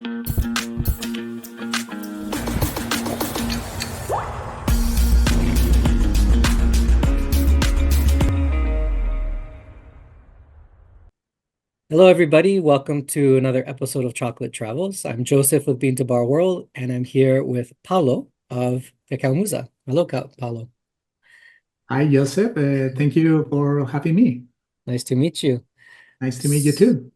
Hello, everybody. Welcome to another episode of Chocolate Travels. I'm Joseph with Bean to Bar World, and I'm here with Paulo of Cacao Musa. Hello, Paulo. Hi, Joseph. Thank you for having me. Nice to meet you. Nice to meet you too.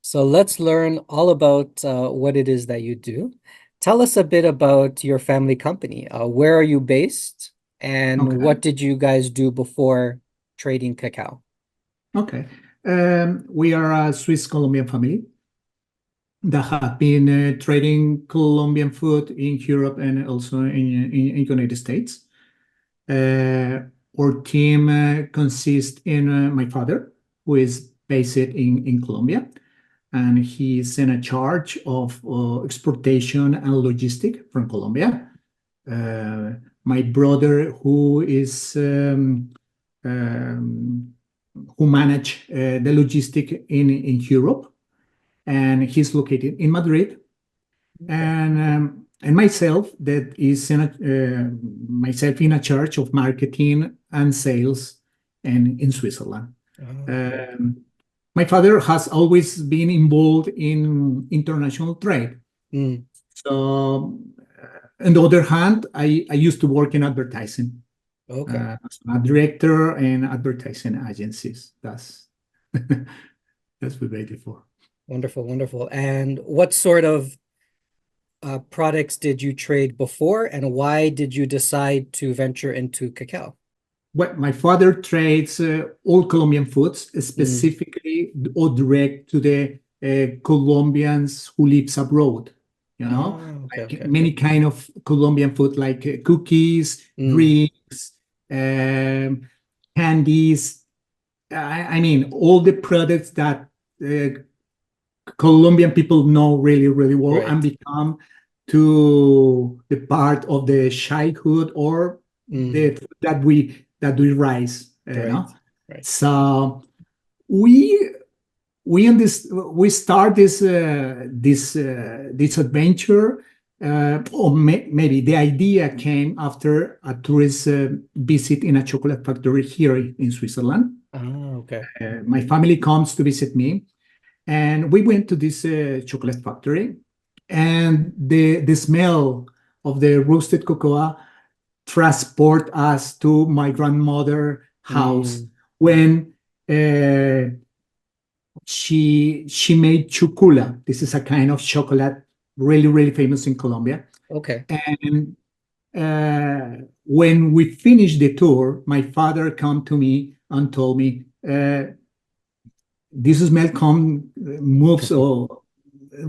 So let's learn all about what it is that you do. Tell us a bit about your family company. Where are you based, and Okay. what did you guys do before trading cacao? Okay. We are a Swiss Colombian family that have been trading Colombian food in Europe and also in United States. Our team consists in my father, who is based in Colombia, and he's in a charge of exportation and logistic from Colombia. My brother, who manage the logistic in Europe, and he's located in Madrid. And myself, that is myself in a charge of marketing and sales and in Switzerland. My father has always been involved in international trade. So, on the other hand, I used to work in advertising. As a director in advertising agencies. That's what we waited for. Wonderful, wonderful. And what sort of products did you trade before, and why did you decide to venture into cacao? Well, my father trades all Colombian foods, specifically or direct to the Colombians who lives abroad. Many kind of Colombian food like cookies, drinks, candies. I mean, all the products that Colombian people know really, really well, and become to the part of the childhood or that we rise. So we start this adventure, or maybe the idea came after a tourist visit in a chocolate factory here in Switzerland. My family comes to visit me, and we went to this chocolate factory, and the smell of the roasted cocoa transport us to my grandmother's house when she made chucula. This is a kind of chocolate really, really famous in Colombia. And when we finished the tour, my father came to me and told me, this smell moves or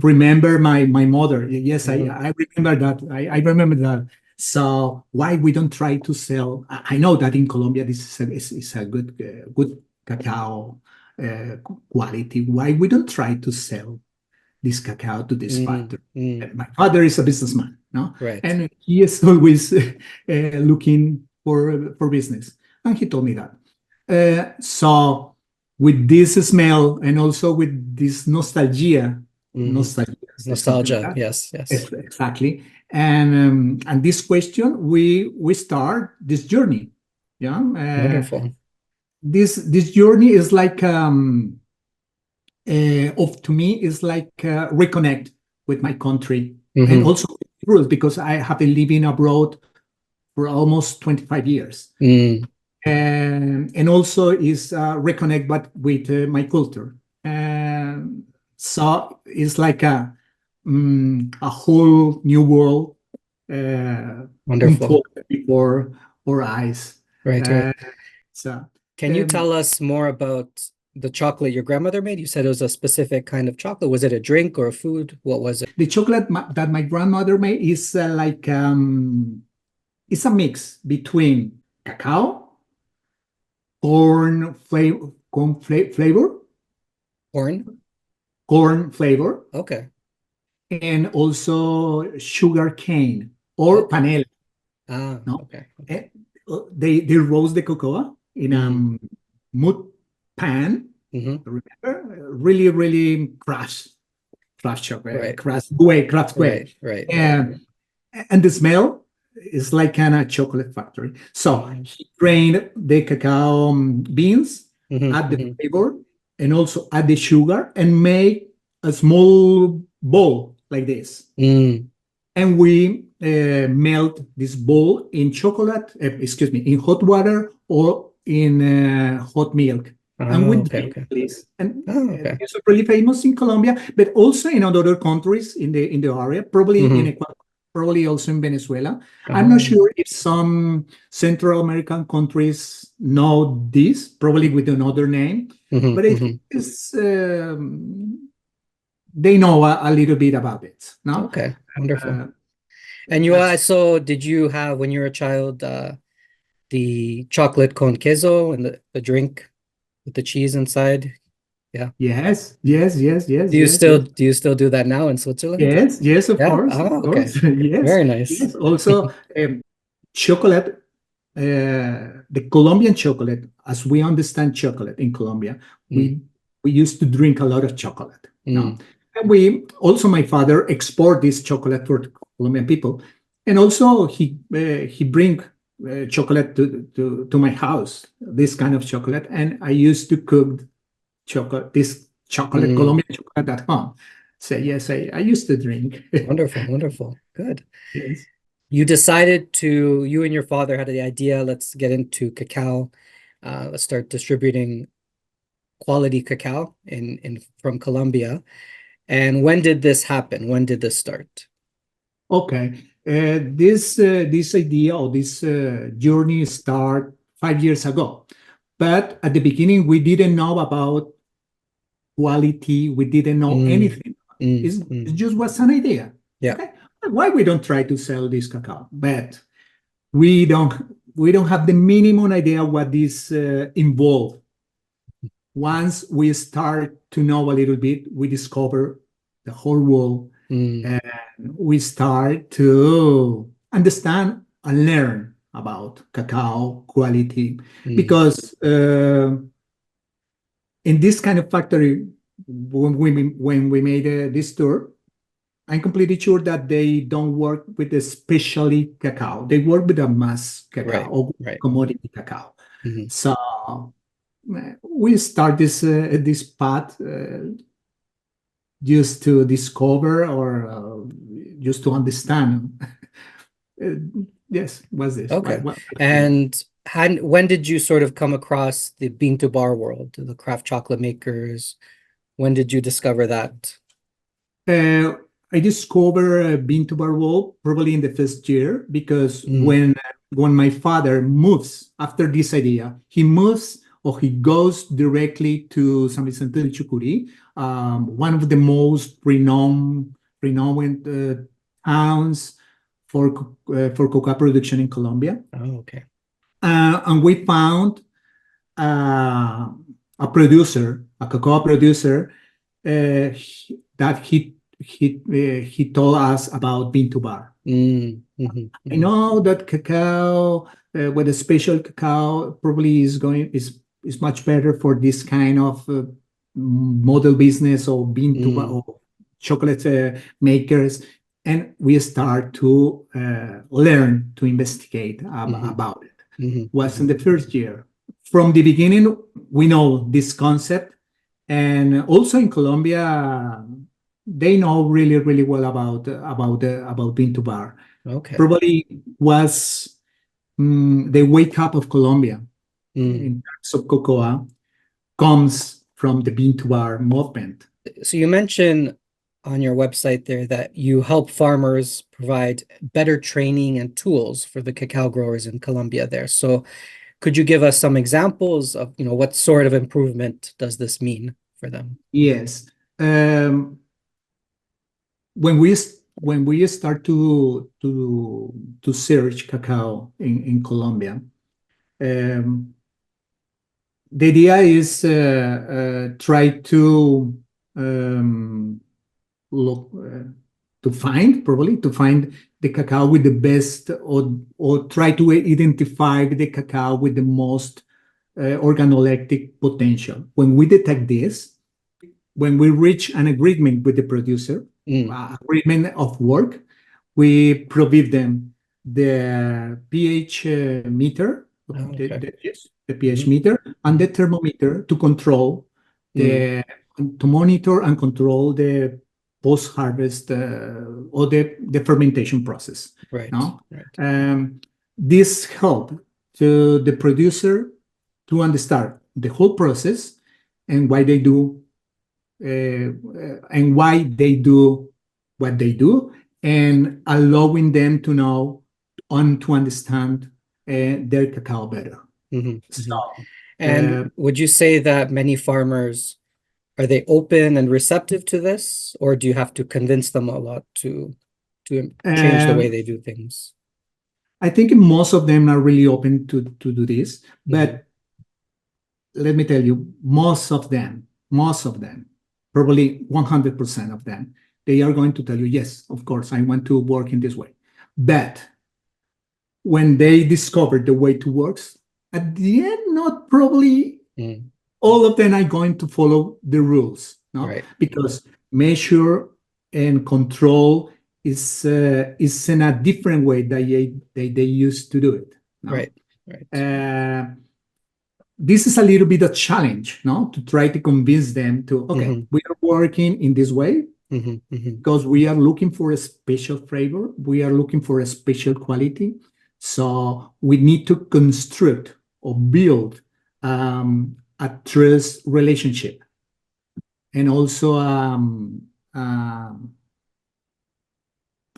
remember my mother. Yes, I remember that. I remember that. So why we don't try to sell? I know that in Colombia this is a good cacao quality. Why we don't try to sell this cacao to this factory? My father is a businessman, no? And he is always looking for business. And he told me that. So with this smell and also with this nostalgia, yes, exactly. And this question, we start this journey. Wonderful. This journey is like to me is like reconnect with my country and also with rules, because I have been living abroad for almost 25 years. And also is reconnect but with my culture. So it's like a whole new world Wonderful before our eyes. So can you tell us more about the chocolate your grandmother made? You said it was a specific kind of chocolate. Was it a drink or a food? What was it? The chocolate that my grandmother made is like it's a mix between cacao, corn flavor, corn flavor, and also sugar cane or panela. They roast the cocoa in a mud pan. Remember, really, really crushed, craft chocolate, Right. craft way. Right. Right. Right. And the smell is like kind of chocolate factory. So Mm-hmm. he grained the cacao beans, add the Mm-hmm. flavor, and also add the sugar and make a small bowl like this. Mm. And we melt this bowl in chocolate, excuse me, in hot water or in hot milk. And we Oh, okay. drink Okay. this. And Oh, okay. it's really famous in Colombia, but also in other countries in the area, probably in Mm-hmm. Ecuador, probably also in Venezuela. I'm not Oh. sure if some Central American countries know this, probably with another name, Mm-hmm. but I Mm-hmm. think they know a little bit about it. No, Okay. Wonderful. uh, And you that's so did you have when you were a child the chocolate con queso and the drink with the cheese inside? Yeah. yes, yes, yes, yes, Do you yes, still yes, do you still do that now in Switzerland? yes, yes, Yeah. of Oh, course, okay. yes, Very nice. yes. Also, chocolate, the Colombian chocolate, as we understand chocolate in Colombia, Mm, we used to drink a lot of chocolate. No, mm, and we also my father export this chocolate for Colombian people, and also he bring chocolate to my house, this kind of chocolate, and I used to cook this chocolate, mm. Colombian chocolate at home. So yes, I used to drink. Wonderful, wonderful. Good. Yes. You and your father had the idea, let's get into cacao. Let's start distributing quality cacao in from Colombia. And when did this happen? When did this start? Okay. This idea or this journey start 5 years ago, but at the beginning we didn't know about quality. We didn't know Mm, anything. It mm. just was an idea. Yeah. Okay, why we don't try to sell this cacao? But we don't have the minimum idea what this involved. Once we start to know a little bit, we discover the whole world, Mm, and we start to understand and learn about cacao quality. mm. Because in this kind of factory, when we made this tour, I'm completely sure that they don't work with the specialty cacao. They work with a mass cacao Right, or right. commodity cacao. Mhm. So we start this path just to discover or just to understand. Uh, yes, what's this? Okay. What happened? And when did you sort of come across the bean to bar world, the craft chocolate makers? When did you discover that? Uh, I discovered bean to bar wall probably in the first year because Mm, when my father moves after this idea, he moves or he goes directly to San Vicente del Chucurí, one of the most renowned towns for cocoa production in Colombia. oh, okay. And we found uh, a cocoa producer, that he told us about bean to bar. Mm, mhm, I mhm. know that cacao, with a special cacao, probably is much better for this kind of model business or bean to bar Mm, or chocolate makers, and we start to learn to investigate mhm, about it. mhm, Was in mhm. the first year. From the beginning, we know this concept, and also in Colombia, they know really, really well about bean to bar. Okay. Probably was the wake up of Colombia Mm. in terms of cocoa comes from the bean to bar movement. So you mentioned on your website there that you help farmers provide better training and tools for the cacao growers in Colombia there. So could you give us some examples of, what sort of improvement does this mean for them? Yes. Um, when we start to search cacao in Colombia, um, the idea is try to look to find the cacao with the best, or try to identify the cacao with the most organoleptic potential. When we detect this, when we reach an agreement with the producer, agreement of work, we provide them the pH meter, yes, the pH meter, and the thermometer to control to monitor and control the post-harvest or the fermentation process. Right. No? Right. This help to the producer to understand the whole process and why they do what they do, and allowing them to know and to understand their cacao better. And would you say that many farmers, are they open and receptive to this, or do you have to convince them a lot to change the way they do things? I think most of them are really open to do this, but let me tell you, most of them, probably 100% of them, they are going to tell you, yes, of course, I want to work in this way. But when they discover the way to work, at the end, not probably all of them are going to follow the rules, no? Right. Because measure and control is in a different way that they used to do it. No? Right. Right. This is a little bit a challenge, no? To try to convince them to, okay, we are working in this way because we are looking for a special flavor. We are looking for a special quality. So we need to construct or build a trust relationship and also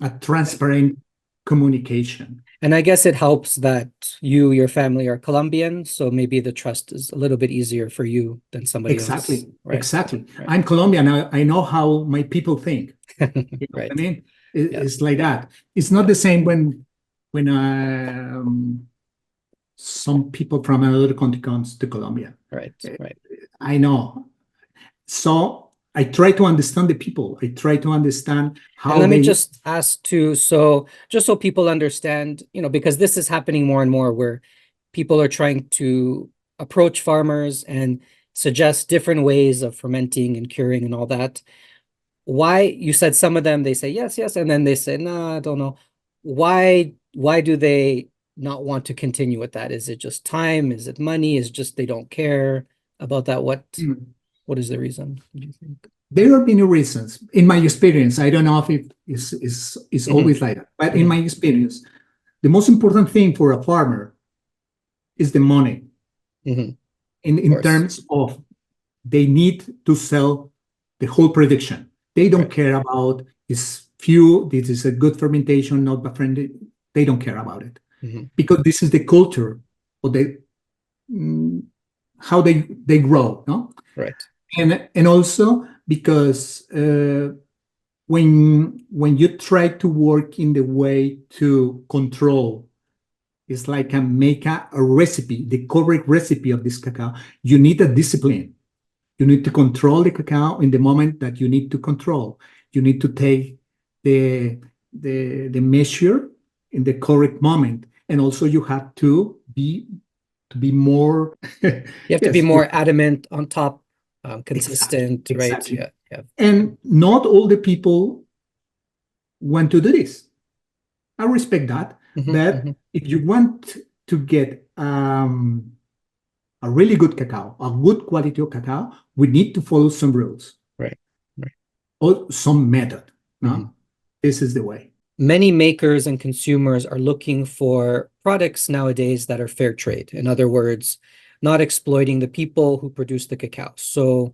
a transparent communication. And I guess it helps that your family are Colombian, so maybe the trust is a little bit easier for you than somebody else. Right. Exactly. Right. I'm Colombian. I know how my people think. You know right. what I mean? It's like that. It's not the same when some people from another country comes to Colombia. Right. Right. I know. So I try to understand the people. I try to understand how. And let me just ask too, so just so people understand, because this is happening more and more where people are trying to approach farmers and suggest different ways of fermenting and curing and all that. Why, you said some of them, they say yes, and then they say, no, I don't know. Why do they not want to continue with that? Is it just time? Is it money? Is it just they don't care about that? What is the reason, do you think? There are many reasons. In my experience, I don't know if it is always like that, but in my experience, the most important thing for a farmer is the money. In terms of they need to sell the whole production. They don't care about this is a good fermentation, not bad fermentation. They don't care about it because this is the culture of how they grow, no? Right. And also because when you try to work in the way to control, it's like make a recipe, the correct recipe of this cacao, you need a discipline. You need to control the cacao in the moment that you need to control. You need to take the measure in the correct moment. And also you have to be more you have to be more adamant, on top, consistent. Exactly. Right? Yeah. And not all the people want to do this. I respect that. But if you want to get a really good cacao, a good quality of cacao, we need to follow some rules. Right. Or some method. No? This is the way. Many makers and consumers are looking for products nowadays that are fair trade. In other words, not exploiting the people who produce the cacao. So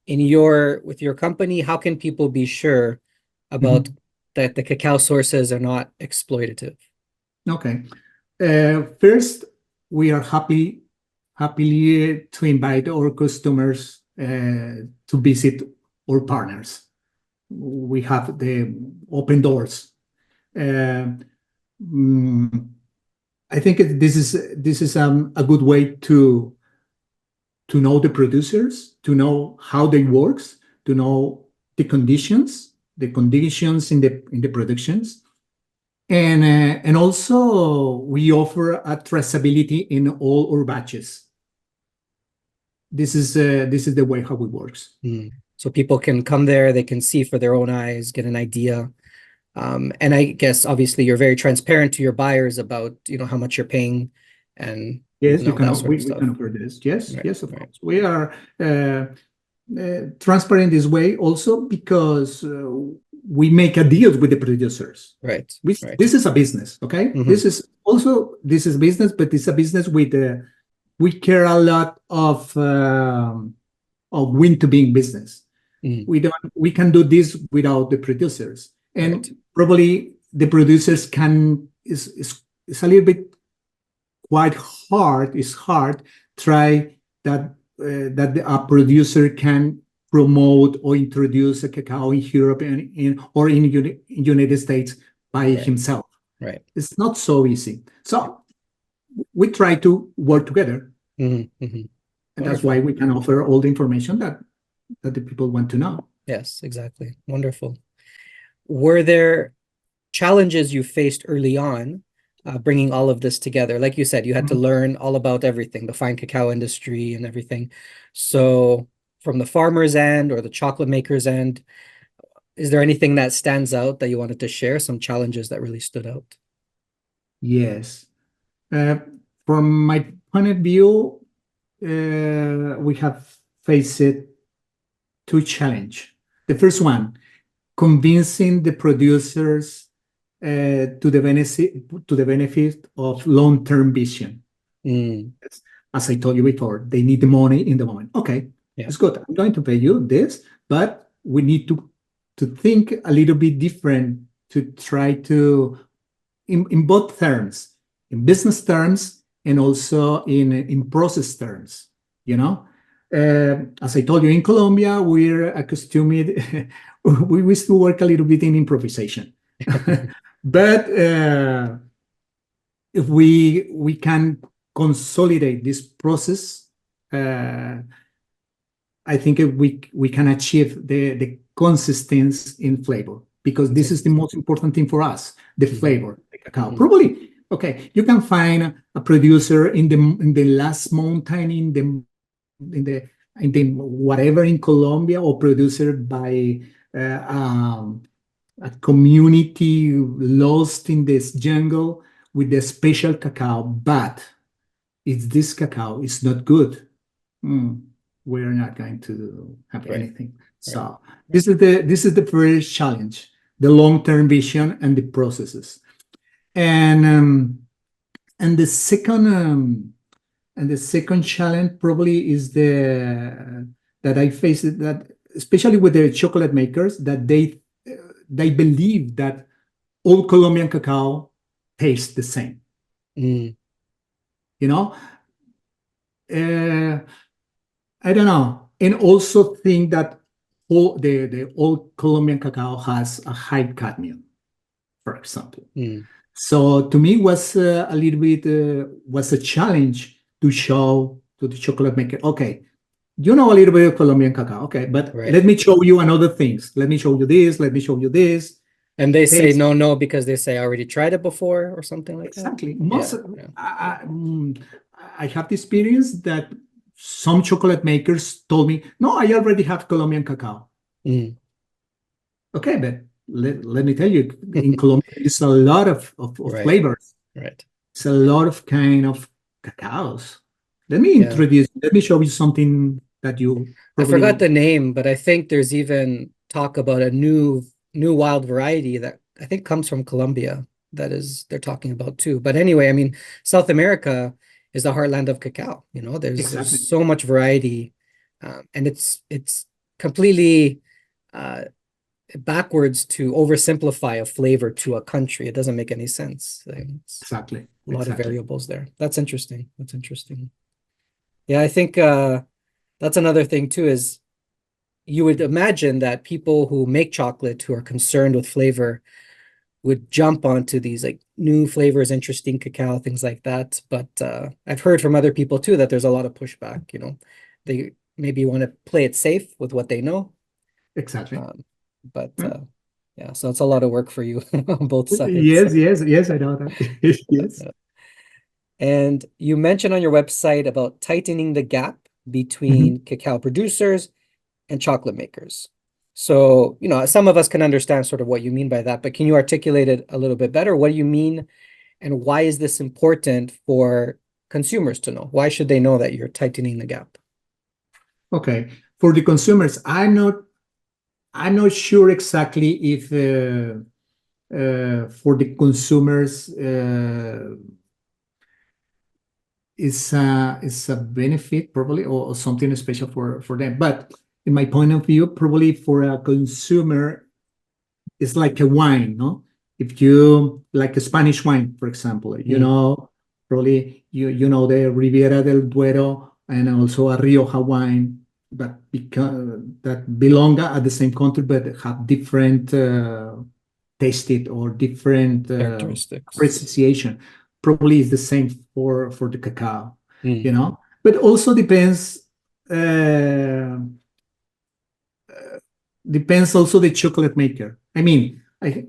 with your company, how can people be sure about that the cacao sources are not exploitative? Okay. First, we are happy to invite our customers to visit our partners. We have the open doors. I think this is a good way to know the producers, to know how they work, to know the conditions in the productions, and also we offer a traceability in all our batches. This is the way how it works. so people can come there, they can see for their own eyes, get an idea. And I guess obviously you're very transparent to your buyers about, how much you're paying and, Yes, that sort of we stuff. can offer this. Yes, Right, yes, of right, course. We are transparent this way also because we make a deal with the producers. right, right. This is a business, okay? Mm-hmm. This is business, but it's a business with we care a lot of win to being business. Mm. We can do this without the producers, and Right. probably the producers can is a little bit quite hard. It's hard try that a producer can promote or introduce a cacao in Europe and in United States by Right. himself. Right. It's not so easy. So we try to work together, Mm-hmm. Mm-hmm. and that's why we can offer all the information that the people want to know. Yes, exactly. Wonderful. Were there challenges you faced early on, bringing all of this together? Like you said, you had to learn all about everything, the fine cacao industry and everything. So from the farmer's end or the chocolate maker's end, is there anything that stands out that you wanted to share, some challenges that really stood out? Yes. From my point of view, we have faced two challenges. The first one, convincing the producers to the benefit of long-term vision. Mm. As I told you before, they need the money in the moment. Okay, Yeah. it's good. I'm going to pay you this, but we need to think a little bit different to try to, in both terms, in business terms and also in process terms. As I told you, in Colombia, we're accustomed, we used to work a little bit in improvisation. But if we can consolidate this process, I think we can achieve the consistency in flavor, because this is the most important thing for us, the flavor, the cacao. Probably, okay, you can find a producer in the last mountain in the whatever in Colombia, or producer by a community lost in this jungle with the special cacao, but if this cacao is not good, we're not going to have anything. So this is the first challenge, the long-term vision and the processes. And the second challenge probably is that I face it, that especially with the chocolate makers, that they believe that all Colombian cacao tastes the same. I don't know, and also think that all the old Colombian cacao has a high cadmium, for example. So to me, was a little bit was a challenge to show to the chocolate maker, okay, you know a little bit of Colombian cacao, okay, but let me show you another things. Let me show you this. Let me show you this. And they say no because they say I already tried it before or something like that. Exactly. I have the experience that some chocolate makers told me, no, I already have Colombian cacao. Okay, but let me tell you, in Colombia, there's a lot of flavors. Right. It's a lot of kind of cacaos. Let me show you something that you probably... I forgot the name, but I think there's even talk about a new wild variety that I think comes from Colombia that they're talking about too. But anyway, I mean, South America is the heartland of cacao. There's so much variety, and it's completely backwards to oversimplify a flavor to a country. It doesn't make any sense. Exactly. A lot of variables there. That's interesting. Yeah, I think that's another thing too, is you would imagine that people who make chocolate, who are concerned with flavor, would jump onto these like new flavors, interesting cacao, things like that. But I've heard from other people too that there's a lot of pushback. They maybe want to play it safe with what they know. Exactly. Yeah, so it's a lot of work for you on both sides. Yes, I know that. Yes. And you mentioned on your website about tightening the gap between cacao producers and chocolate makers. So, some of us can understand sort of what you mean by that, but can you articulate it a little bit better? What do you mean, and why is this important for consumers to know? Why should they know that you're tightening the gap? Okay. For the consumers, I'm not sure exactly if for the consumers is a benefit probably, or something special for them. But in my point of view, probably for a consumer, it's like a wine, no? If you like a Spanish wine, for example, probably you know the Riviera del Duero and also a Rioja wine, but because that belong at the same country but have different tasted or different Characteristics. appreciation. Probably is the same for the cacao, Mm. But also uh, depends also the chocolate maker. I mean, I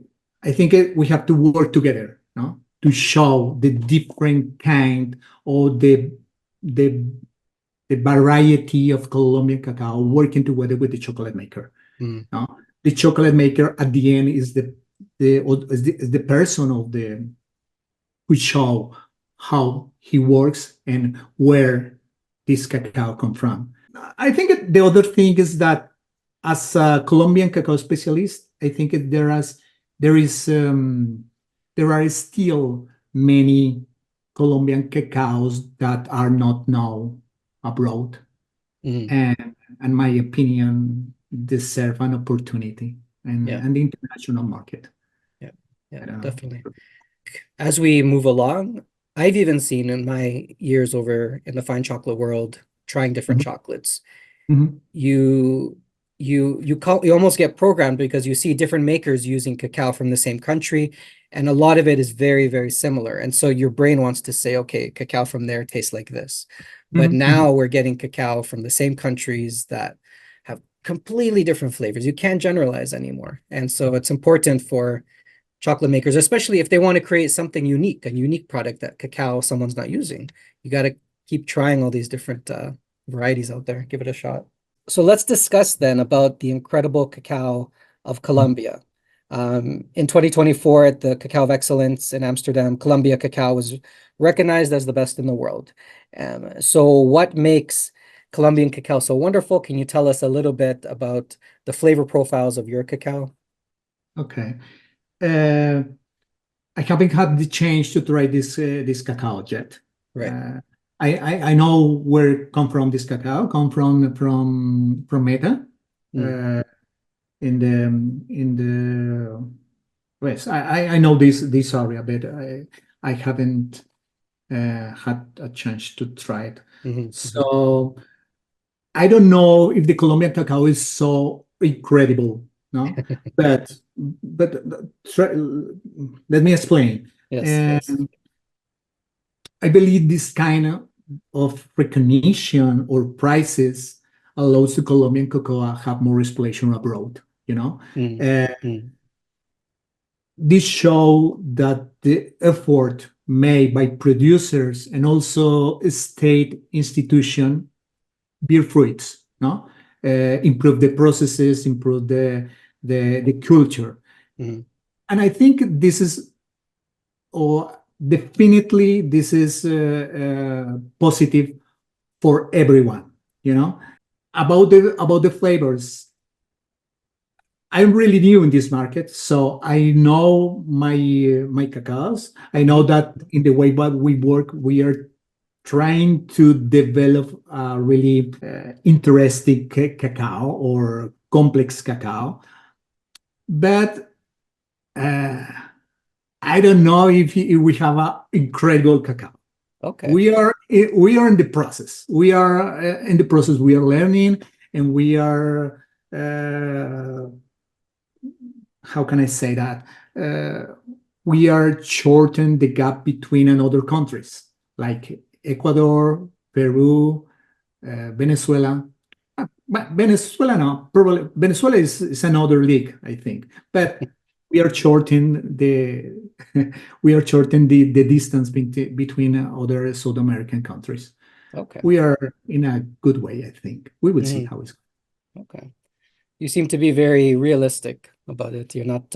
think we have to work together, no, to show the different kind or the variety of Colombian cacao working together with the chocolate maker. Mm. No? The chocolate maker at the end is the person of the who show how he works and where this cacao come from. I think the other thing is that as a Colombian cacao specialist, I think there are still many Colombian cacaos that are not known abroad, Mm. and my opinion deserve an opportunity Yeah. and the international market. Yeah. Yeah, I don't know. definitely. As we move along, I've even seen in my years over in the fine chocolate world, trying different chocolates, Mhm. you almost get programmed because you see different makers using cacao from the same country, and a lot of it is very, very similar. And so your brain wants to say, okay, cacao from there tastes like this. But Mhm. Mhm. now we're getting cacao from the same countries that have completely different flavors. You can't generalize anymore. And so it's important for chocolate makers, especially if they want to create something unique, a unique product that cacao someone's not using. You got to keep trying all these different varieties out there. Give it a shot. So let's discuss then about the incredible cacao of Colombia. In 2024, at the Cacao of Excellence in Amsterdam, Colombia cacao was recognized as the best in the world. So what makes Colombian cacao so wonderful? Can you tell us a little bit about the flavor profiles of your cacao? Okay. Uh, I haven't had the chance to try this cacao yet. Right. I know where it come from. This cacao come from Meta, Mm. in the west. I know this area, but I haven't had a chance to try it. Mm-hmm. So I don't know if the Colombian cacao is so incredible, no? But let me explain. Yes, yes. Um, I believe this kind of recognition or prices allows the Colombian cocoa have more exploration abroad. Mm. Uh, Mm. this show that the effort made by producers and also state institution bear fruits, no? Improve the processes, improve the culture. Mm. And I think this is, or definitely this is positive for everyone, about the flavors. I'm really new in this market, so I know my cacaos. I know that in the way that we work, we are trying to develop a really interesting cacao or complex cacao, but uh, I don't know if we have an incredible cacao. Okay. We are in the process. We are in the process. We are learning, and we are. How can I say that? We are shortening the gap between another countries like Ecuador, Peru, Venezuela. But Venezuela, no, probably Venezuela is another league, I think. But we are shortening the we are shortening the distance between other South American countries. Okay. We are in a good way, I think. We will see Mhm. how it's. Okay. You seem to be very realistic about it. You're not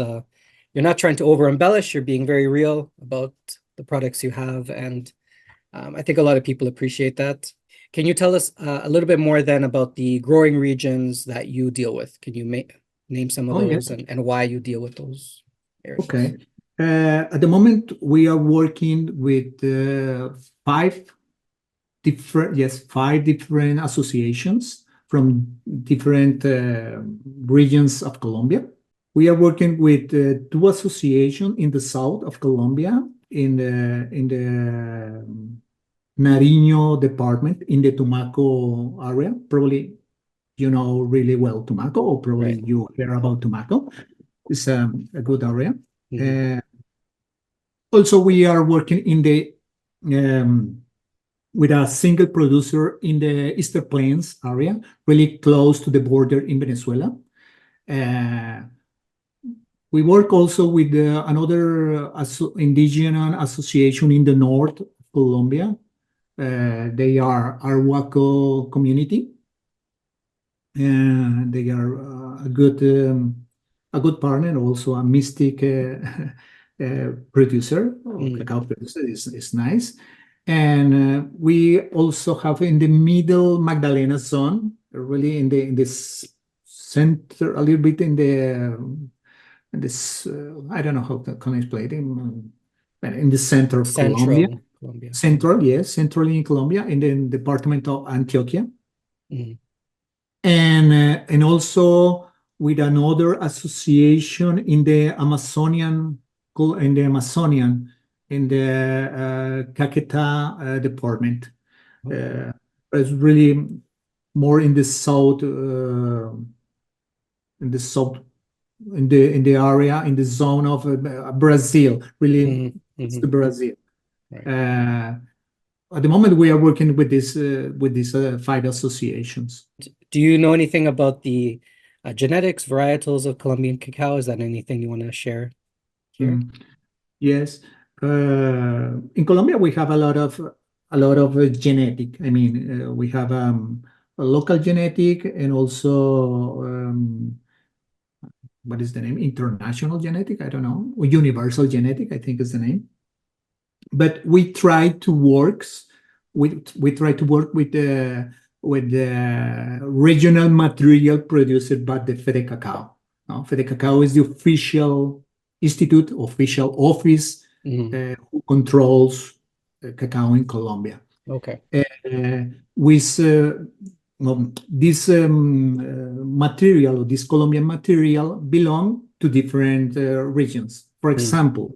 trying to over embellish. You're being very real about the products you have, and I think a lot of people appreciate that. Can you tell us a little bit more then about the growing regions that you deal with? Can you name some of Oh, those yes. and why you deal with those areas? Okay. At the moment, we are working with five five different associations from different regions of Colombia. We are working with two associations in the south of Colombia, in the Nariño department, in the Tumaco area. Probably you know really well Tumaco, or probably Right. you hear about Tumaco. It's a good area. Mhm. Uh, Also, we are working um, with a single producer in the Eastern Plains area, really close to the border in Venezuela. Uh, we work also with another indigenous association in the north of Colombia. They are Arhuaco community. They are a good partner, also a mystic producer, or Mhm. cacao producer is nice. And we also have in the middle Magdalena zone, really in this center, a little bit in this I don't know how to can I explain it, in the center of Colombia. Central Colombia. Central, yes, centrally in Colombia, in the department of Antioquia. Mhm. And also with another association in the Amazonian in the Caquetá department. Okay. It's really more in the south, in the south, in the area, in the zone of Brazil. Really, Mhm. it's the Mhm. Brazil. Right. Uh, at the moment, we are working with these five associations. Do you know anything about the genetics, varietals of Colombian cacao? Is that anything you want to share here? Mm. Yes. In Colombia, we have a lot of genetic. I mean, we have a local genetic and also what is the name? International genetic? I don't know. Or universal genetic, I think is the name. But we try to work with the regional material produced by the Fede Cacao. No? Fede Cacao is the official institute, official office Mhm. who controls cacao in Colombia. Okay. Uh, with this material, or this Colombian material, belong to different regions. For Mm. example,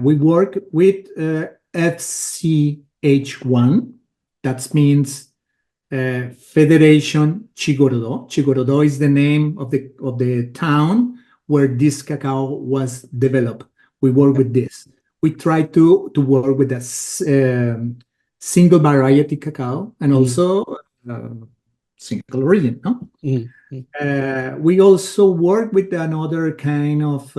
we work with FCH1. That means Federation Chigorodo. Chigorodo is the name of the town where this cacao was developed. We work Okay. with this. We try to work with a single variety cacao and Mm. also uh, single origin. No? Mm. Mm. We also work with another kind of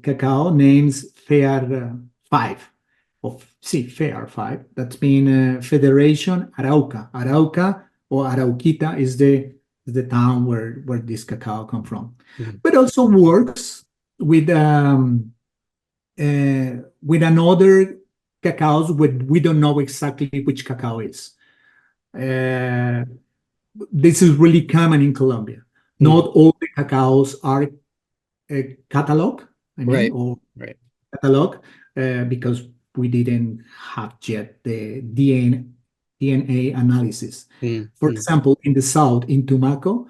cacao names FAIR 5 FAIR 5. That's mean Federation Arauca. Arauca or Arauquita is the town where this cacao come from. Mm. But also works with another cacaos with we don't know exactly which cacao is. Uh, this is really common in Colombia. Mm. Not all the cacaos are catalog, I mean, Right. or Right. catalog, because we didn't have yet the DNA analysis. Mm. For Mm. example, in the south, in Tumaco,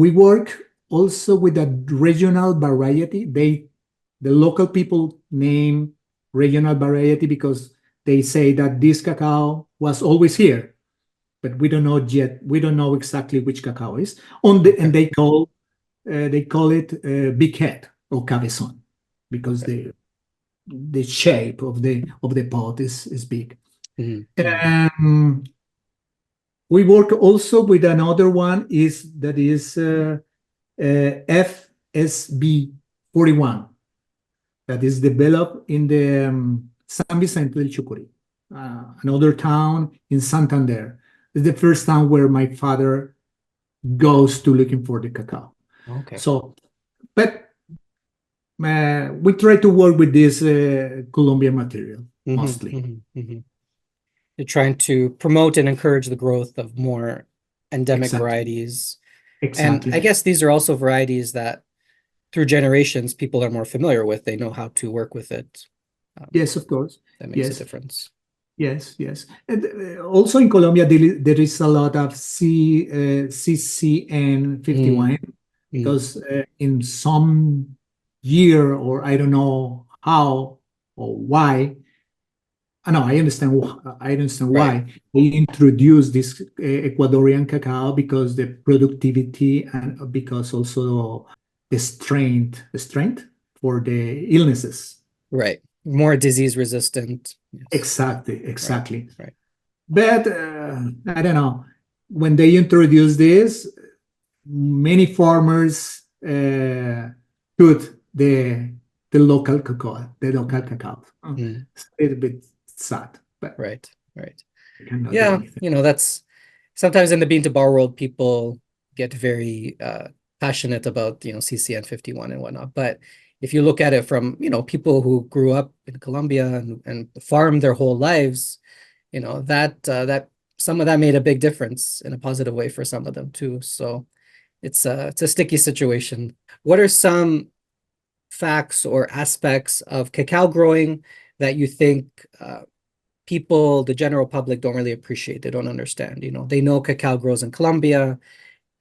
we work also with a regional variety. The local people name regional variety because they say that this cacao was always here, but we don't know yet. We don't know exactly which cacao is. And Okay. they call it big head or cabezon because Okay. the shape of the pot is big. Mm. Mm. Um, we work also with another one that is FSB 41 that is developed in the San Vicente del Chucurí, another town in Santander. It's the first town where my father goes to looking for the cacao. Okay. So, but we try to work with this Colombian material mostly. They're trying to promote and encourage the growth of more endemic Exactly. varieties. And I Exactly. guess these are also varieties that through generations people are more familiar with. They know how to work with it. Yes, of course. That makes a Yes. difference. Yes, yes. And also in Colombia, there is a lot of CCN 51 Mm, because in some year, or I don't know how or why, I know I understand right, why they introduced this Ecuadorian cacao because the productivity and because also the strength for the illnesses. right. More disease resistant. Yes. Exactly, Right, exactly. right. But I don't know. When they introduced this, many farmers put the local cacao. Mm, It's a little bit sad, but right, right. we cannot do Yeah, anything. that's sometimes in the bean to bar world, people get very passionate about, CCN 51 and whatnot. But if you look at it from, people who grew up in Colombia and farmed their whole lives, that some of that made a big difference in a positive way for some of them too. So it's a sticky situation. What are some facts or aspects of cacao growing that you think people, the general public, don't really appreciate? They don't understand. They know cacao grows in Colombia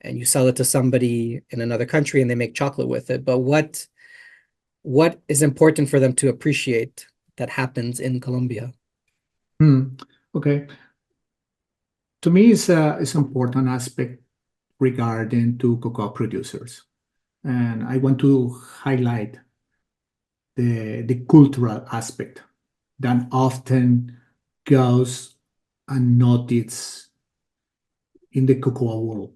and you sell it to somebody in another country and they make chocolate with it. But what is important for them to appreciate that happens in Colombia? Hmm. Okay. To me, it's an important aspect regarding to cocoa producers. And I want to highlight the cultural aspect that often goes unnoticed in the cocoa world,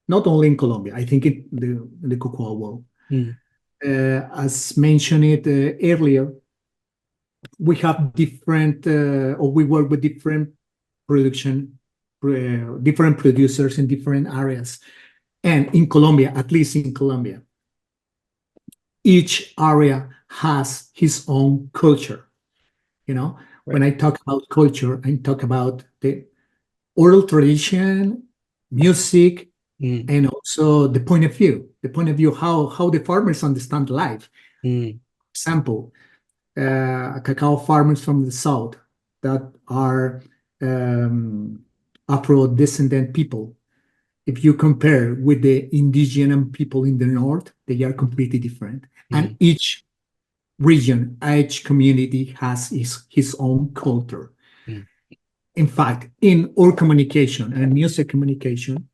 not only in Colombia, I think in the cocoa world. Mm, As mentioned it earlier, we have different, or we work with different producers in different areas. And in Colombia, at least in Colombia, each area has his own culture. You know, when right. I talk about culture, I talk about the oral tradition, music, Mm, and also the point of view how the farmers understand life. mm, Example, cacao farmers from the south that are Afro-descendant people. If you compare with the indigenous people in the north, they are completely different. And mm, each region, each community has his own culture. mm, In fact, in our communication and music communication,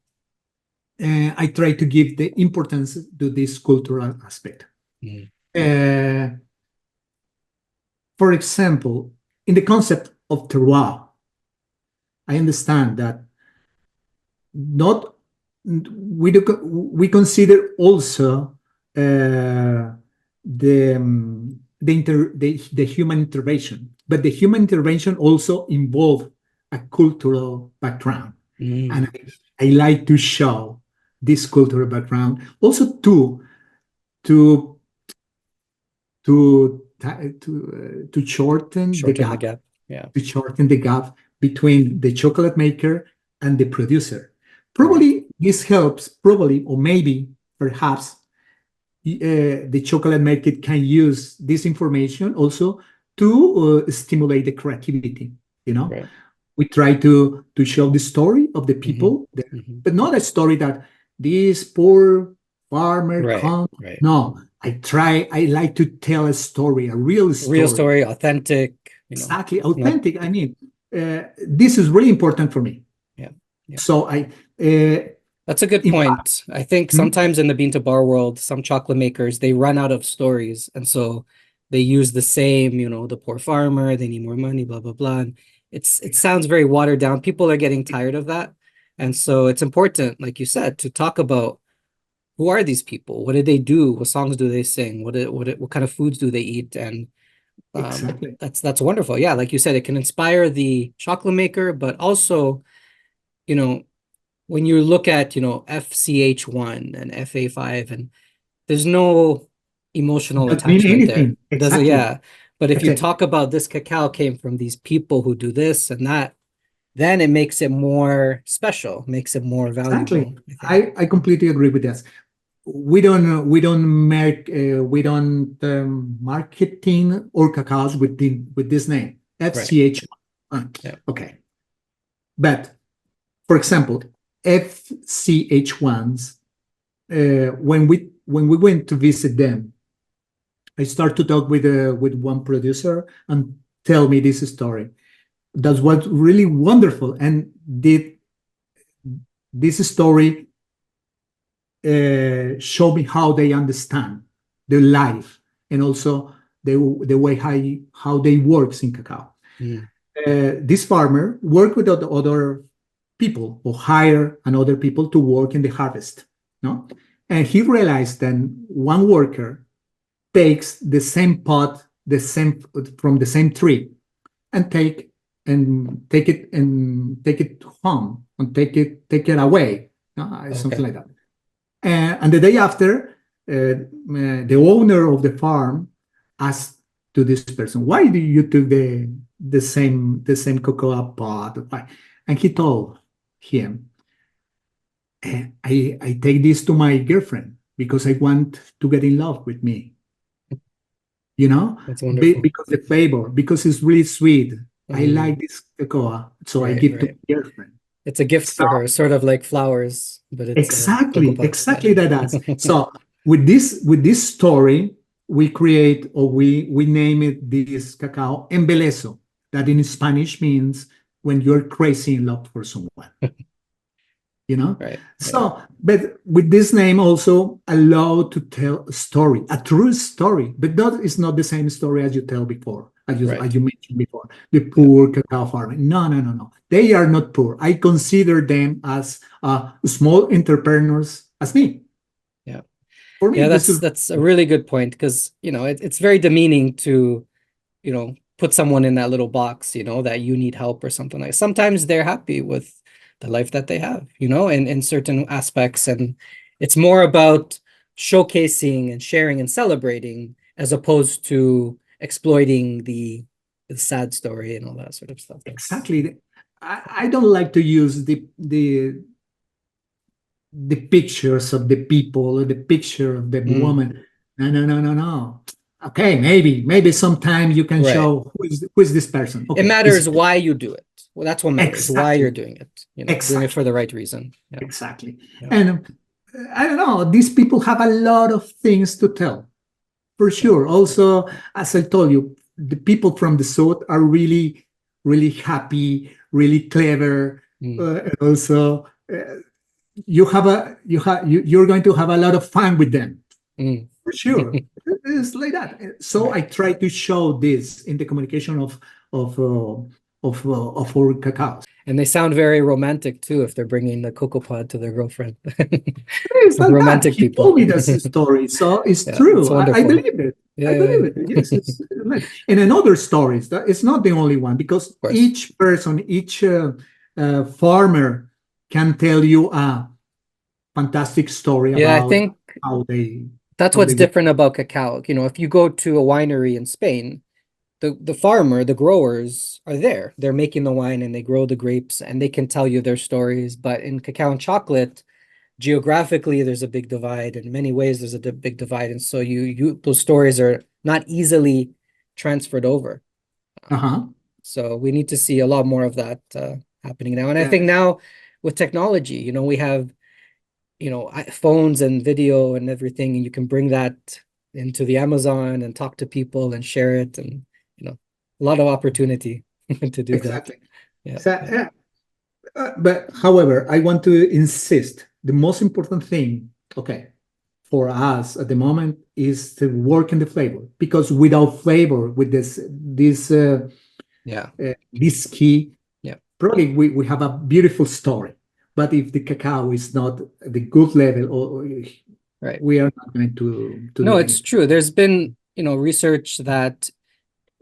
I try to give the importance to this cultural aspect. mm, Uh, for example, in the concept of terroir, I understand that not we consider also the human intervention, but the human intervention also involve a cultural background, and mm. I like to show this cultural background also to to shorten the Shorten the gap gap. Yeah, between the chocolate maker and the producer. right. Probably this helps, probably, or maybe, perhaps, the chocolate maker can use this information also to stimulate the creativity. You know, Right. we try to show the story of the Hmm. people there, Hmm. but not a story that this poor farmer Right. comes. Right. No, I like to tell a story, a real Real story. story, authentic, Exactly, not, authentic. I mean, this is really important for me. yeah, yeah. So That's a good in fact, point. I think hmm, sometimes in the bean to bar world, some chocolate makers, they run out of stories. And so they use the same, the poor farmer, they need more money, blah, blah, blah. And it sounds very watered down. People are getting tired of that. And so it's important, like you said, to talk about who are these people? What do they do? What songs do they sing? What kind of foods do they eat? And exactly, that's wonderful. Yeah, like you said, it can inspire the chocolate maker, but also, you know, when you look at, FCH1 and FA5, and there's no emotional Doesn't mean attachment there. anything. It doesn't, Exactly. yeah. But if you Okay. talk about this cacao came from these people who do this and that, then it makes it more special, makes it more Exactly. valuable, I think. I completely agree with this. We don't marketing or cacaos with this name Right. FCH. Yeah. Okay, but for example, FCH1s, when we went to visit them, I start to talk with one producer and tell me this story. That's what really wonderful, and did this story show me how they understand their life and also the way how they works in cacao. Mm. This farmer work with other people or hire another people to work in the harvest, no? And he realized then one worker takes the same pot, the same from the same tree, and take it home and take it away, something Okay. like that. And the day after, the owner of the farm asked to this person, "Why do you took the same cocoa pod?" Why?" And he told him, "I take this to my girlfriend because I want to get in love with me. You know, That's wonderful. because the flavor, because it's really sweet. I Mm. like this cocoa, so I Right, give to right. my girlfriend." It's a gift So for her, sort of like flowers, but it's a cocoa exactly, pod. exactly Yeah. that does. So with this story, we create or we name it this cacao embeleso, that in Spanish means when you're crazy in love for someone, you know? Right, right, So, but with this name also allowed to tell a story, a true story, but that is not the same story as you tell before, right. as you mentioned before, the Yeah. poor cacao farmer. No, no, no, no. They are not poor. I consider them as small entrepreneurs as me. Yeah. For me, Yeah, this is that's a really good point because, it's very demeaning to, put someone in that little box, that you need help or something like. Sometimes they're happy with the life that they have, in certain aspects, and it's more about showcasing and sharing and celebrating as opposed to exploiting the sad story and all that sort of stuff. That's exactly. I don't like to use the pictures of the people or the picture of the mm, woman. No, no, no, no, no. Okay, maybe sometime you can right. show who is this person. It Okay, matters why you do it. Well, that's what matters, why you're exactly, doing it, doing it for exactly, the right reason. Yeah. exactly. Yeah. And I don't know, these people have a lot of things to tell, for Yeah. sure. Also, as I told you, the people from the south are really, really happy, really clever, Mm. and also you're going to have a lot of fun with them. Mm. For sure, it's like that. So Right. I try to show this in the communication of uh, of our cacaos. And they sound very romantic too if they're bringing the cocoa pod to their girlfriend. It's like that. Romantic He people. told me this story, so it's Yeah, it's true. I wonderful. believe it. Yeah, I yeah, believe yeah. it. Yes, it's like. And another stories that it's not the only one because Of course. each person, each farmer can tell you a fantastic story Yeah, I about think how they that's how what's they work. different about cacao. If you go to a winery in Spain, the farmer, the growers are there. They're making the wine and they grow the grapes and they can tell you their stories. But in cacao and chocolate, geographically, there's a big divide. In many ways, there's a big divide. And so those stories are not easily transferred over. Uh-huh. So we need to see a lot more of that happening now. And I think Yes, now with technology, we have, phones and video and everything, and you can bring that into the Amazon and talk to people and share it, and a lot of opportunity to do that. exactly. Yeah, So, yeah, yeah. But however, I want to insist the most important thing, okay, for us at the moment is to work in the flavor because without flavor, with yeah, this key, yeah. probably we have a beautiful story. But if the cacao is not at the good level, or Right. we are not going to No, do it's anything. true. There's been, research that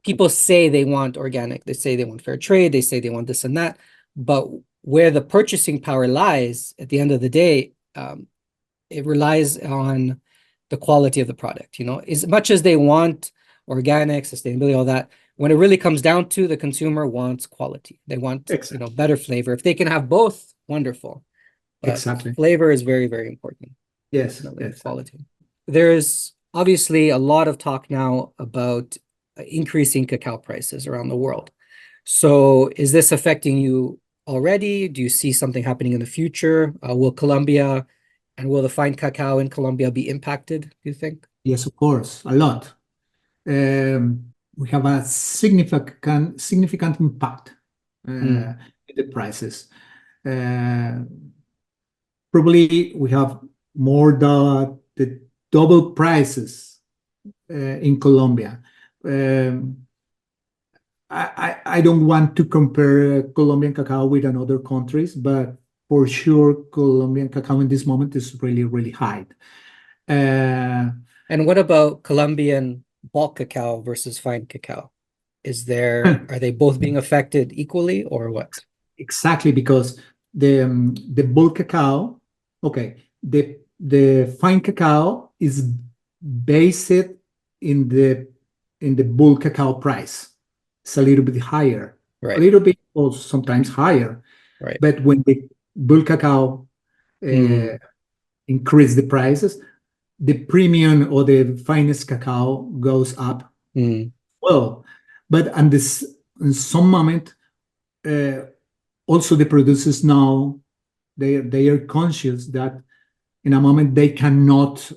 people say they want organic, they say they want fair trade, they say they want this and that, but where the purchasing power lies at the end of the day, it relies on the quality of the product. As much as they want organic, sustainability, all that, when it really comes down to, the consumer wants quality. They want, Exactly. better flavor. If they can have both, wonderful. But Exactly. flavor is very, very important. Yes. Definitely Yes. quality. There's obviously a lot of talk now about increasing cacao prices around the world. So is this affecting you already? Do you see something happening in the future? Will the fine cacao in Colombia be impacted, do you think? Yes, of course, a lot. We have a significant impact in the prices. Probably we have more the double prices in Colombia. I don't want to compare Colombian cacao with another countries, but for sure, Colombian cacao in this moment is really, really high. And what about Colombian bulk cacao versus fine cacao? Are they both being affected equally, or what? Exactly, because the bulk cacao, okay, the fine cacao is based in the bulk cacao price. It's a little bit higher, a Right. little bit or sometimes higher. Right. But when the bulk cacao increase the prices, the premium or the finest cacao goes up. Well, but in some moment, also the producers now they are conscious that in a moment they cannot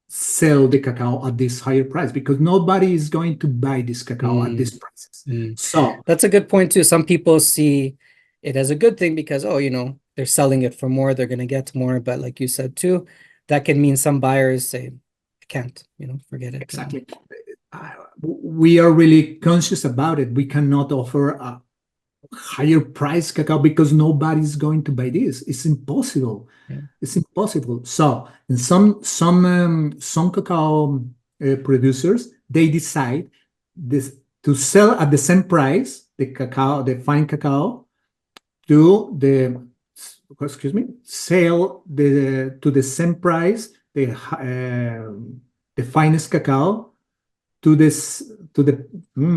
sell the cacao at this higher price because nobody is going to buy this cacao at these prices. So that's a good point too. Some people see it as a good thing because, they're selling it for more, they're going to get more. But like you said too, that can mean some buyers say, I can't, forget it. Exactly. We are really conscious about it. We cannot offer a higher price cacao because nobody's going to buy this. It's impossible. Yeah. It's impossible. So, and some cacao producers they decide this to sell at the same price the fine cacao to sell to the same price the finest cacao to the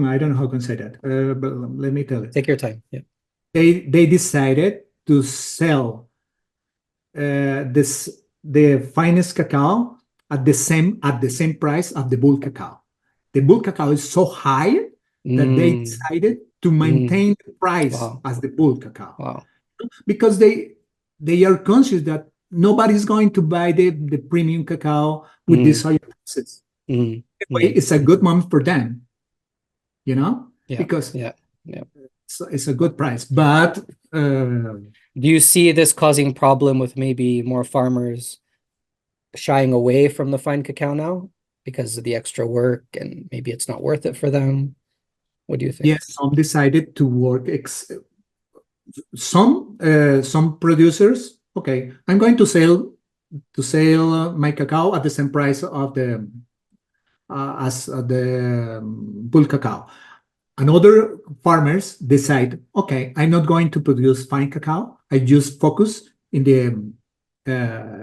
I don't know how I can say that, but let me tell you. Take your time. Yeah. They decided to sell the finest cacao at the same price of the bulk cacao. The bulk cacao is so high that they decided to maintain the price as the bulk cacao. Wow. Because they are conscious that nobody's going to buy the premium cacao with these higher prices. Anyway, it's a good moment for them, because it's a good price. But do you see this causing problem with maybe more farmers shying away from the fine cacao now because of the extra work and maybe it's not worth it for them? What do you think? Yes, some decided to work. Some producers, okay, I'm going to sell my cacao at the same price of the as the bulk cacao. And other farmers decide, okay, I'm not going to produce fine cacao. I just focus in the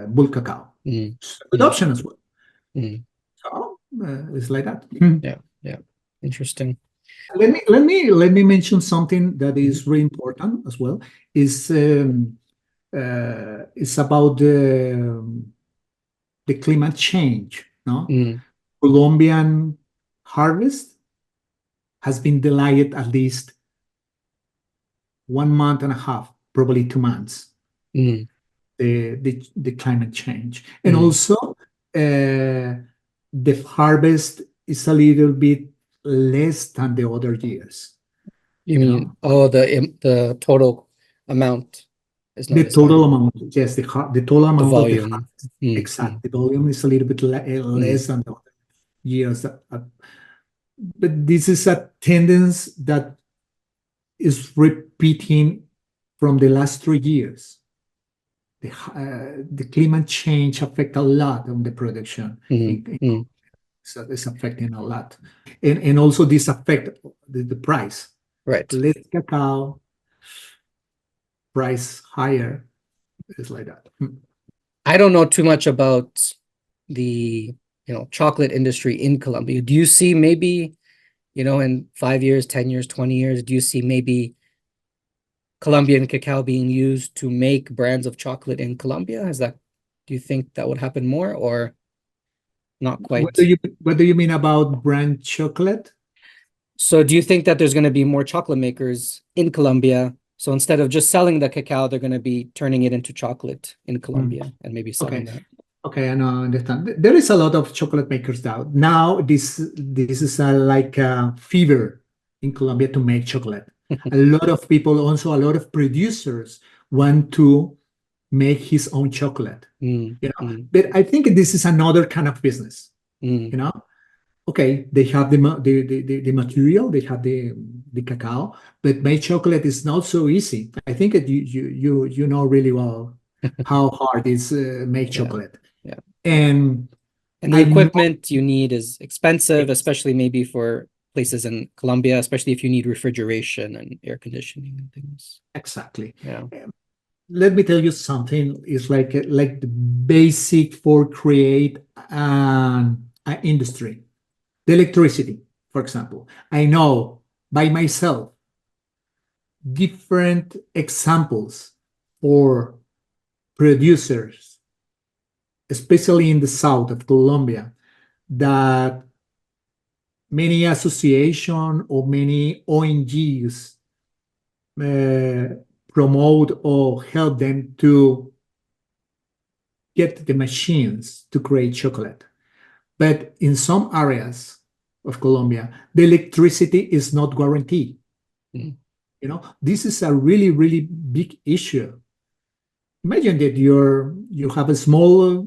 bulk cacao. It's a good option as well. So it's like that. Yeah. Interesting. Let me mention something that is really important as well. It's about the climate change. No, Colombian harvest has been delayed at least 1 month and a half, probably 2 months. The climate change, and also the harvest is a little bit less than the other years. You mean, the total amount is not The as high. total amount, yes, the total amount of the volume. harvest, exactly. The volume is a little bit less than the other years. But this is a tendency that is repeating from the last 3 years. The climate change affect a lot on the production. So it's affecting a lot. And also this affect the price. Right. Less cacao, price higher. It's like that. I don't know too much about the, chocolate industry in Colombia. Do you see maybe, in 5 years, 10 years, 20 years, do you see maybe Colombian cacao being used to make brands of chocolate in Colombia? Do you think that would happen more or not What do quite? you mean about brand chocolate? So do you think that there's going to be more chocolate makers in Colombia? So instead of just selling the cacao, they're going to be turning it into chocolate in Colombia and maybe selling Okay. that. Okay, I know, understand. There is a lot of chocolate makers now. Now this is like a fever in Colombia to make chocolate. A lot of people, also a lot of producers want to make his own chocolate. Mm, But I think this is another kind of business. mm, Okay, they have the material, they have the cacao, but make chocolate is not so easy. I think that you know really well how hard it is make yeah, chocolate. yeah. And And the I know equipment you need is expensive, especially maybe for places in Colombia, especially if you need refrigeration and air conditioning and things. exactly. Yeah. Let me tell you something. It's like the basic for create an industry. The electricity, for example. I know by myself different examples for producers, especially in the south of Colombia, that many association or many ONGs promote or help them to get the machines to create chocolate. But in some areas of Colombia, the electricity is not guaranteed. Mm, This is a really, really big issue. Imagine that you have a small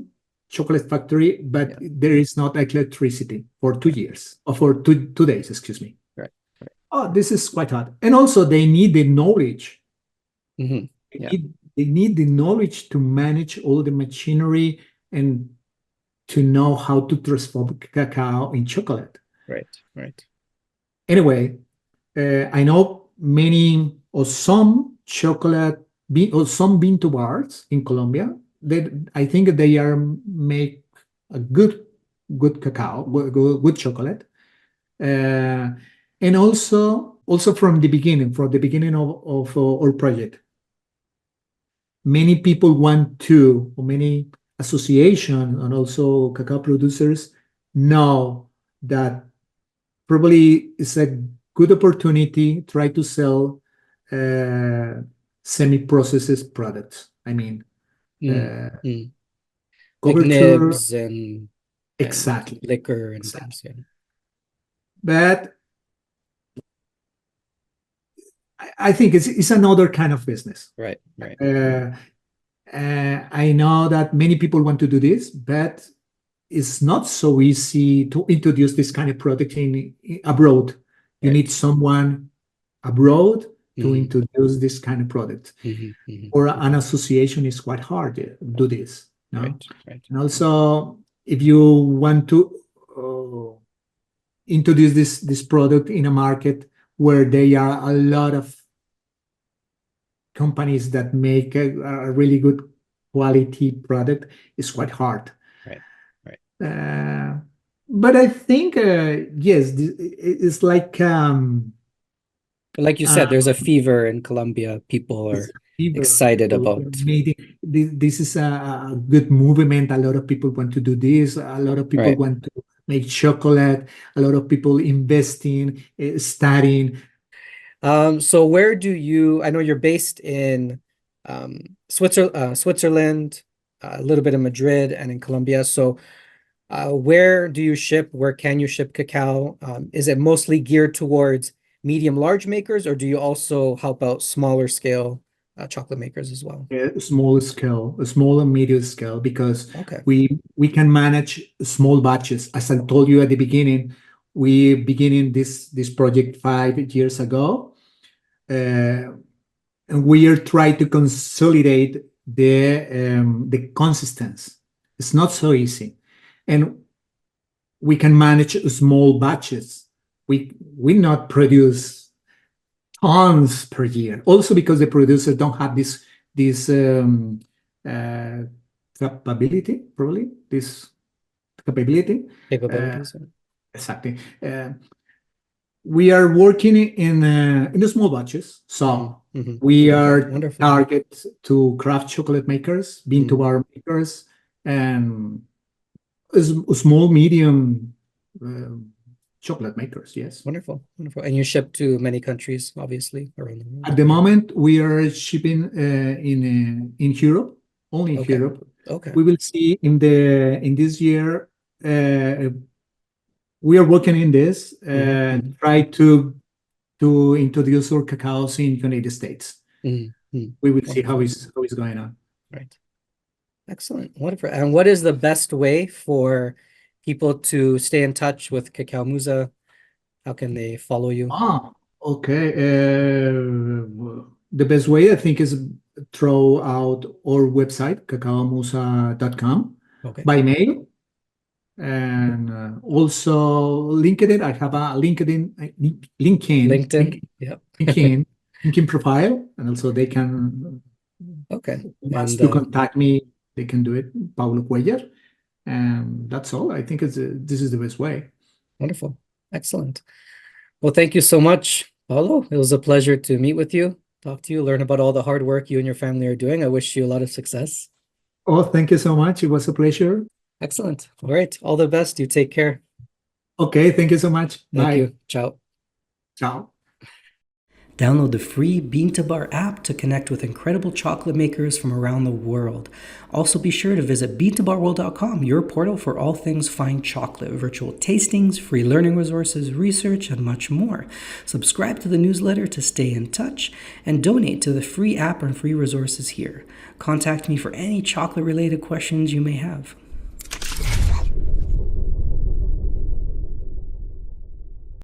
chocolate factory, but yeah. there is not electricity for 2 years or for two days, excuse me. Right. Right. Oh, this is quite hard. And also they need the knowledge. Hmm. They Yeah. need, they need the knowledge to manage all the machinery and to know how to transform cacao in chocolate. Right. Right. Anyway, I know many or some chocolate or some bean to bars in Colombia that I think they are make a good cacao, good chocolate, uh, and also from the beginning of our project, many people want to, or many association and also cacao producers know that probably it's a good opportunity try to sell uh, semi-processed products. I mean, Mm, uh, mm. Like coverture, nibs and exactly, liquor and exactly. things. Yeah. But I think it's another kind of business. Right. Right. Uh, I know that many people want to do this, but it's not so easy to introduce this kind of product in abroad. You Right. need someone abroad to Hmm. introduce this kind of product. Hmm. Hmm. Or an association is quite hard to do this. No? Right. Right. And also, if you want to uh, introduce this product in a market where there are a lot of companies that make a really good quality product, it's quite hard. Right. Right. Uh, but I think yes, it's like But like you uh, said, there's a fever in Colombia. People it's are a fever. excited People are about. this is a good movement. A lot of people want to do this. A lot of people Right. want to make chocolate. A lot of people investing, studying. So where do you, I know you're based in Switzerland, a little bit in Madrid and in Colombia. So where do you ship? Where can you ship cacao? Is it mostly geared towards medium large makers, or do you also help out smaller scale chocolate makers as well? Small scale, a small and medium scale, because Okay. we can manage small batches. As I told you at the beginning, we beginning this project 5 years ago, and we are trying to consolidate the consistency. It's not so easy, and we can manage small batches. We not produce tons per year. Also because the producers don't have this uh, capability, probably this capability. Capabilities. Exactly. We are working in the small batches, Hmm. so Hmm. we Okay, are wonderful. target to craft chocolate makers, bean to bar makers, and small, medium chocolate makers. Yes. Wonderful, wonderful. And you ship to many countries, obviously, around the world. At the moment, we are shipping in Europe, only in Okay, Europe. okay. We will see in this year. Uh, we are working in this Hmm. try to introduce our cacaos in United States. Hmm. Hmm. We will see Wonderful. how it's going on. Right. Excellent. Wonderful. And what is the best way for people to stay in touch with Cacao Musa? How can they follow you? Okay. The best way I think is throw out our website, cacaomusa.com, Okay. by mail. And also LinkedIn. I have a LinkedIn. Yep. LinkedIn profile, and also they can Okay. wants And to contact me, they can do it, Paulo Cuellar. And that's all. I think this is the best way. wonderful. Excellent. Well, thank you so much, Paulo. It was a pleasure to meet with you, talk to you, learn about all the hard work you and your family are doing. I wish you a lot of success. Oh, thank you so much. It was a pleasure. Excellent. All right. All the best. You take care. Okay, thank you so much. Thank Bye. you. Ciao. Ciao. Download the free Bean to Bar app to connect with incredible chocolate makers from around the world. Also, be sure to visit beantobarworld.com, your portal for all things fine chocolate, virtual tastings, free learning resources, research, and much more. Subscribe to the newsletter to stay in touch and donate to the free app and free resources here. Contact me for any chocolate related questions you may have.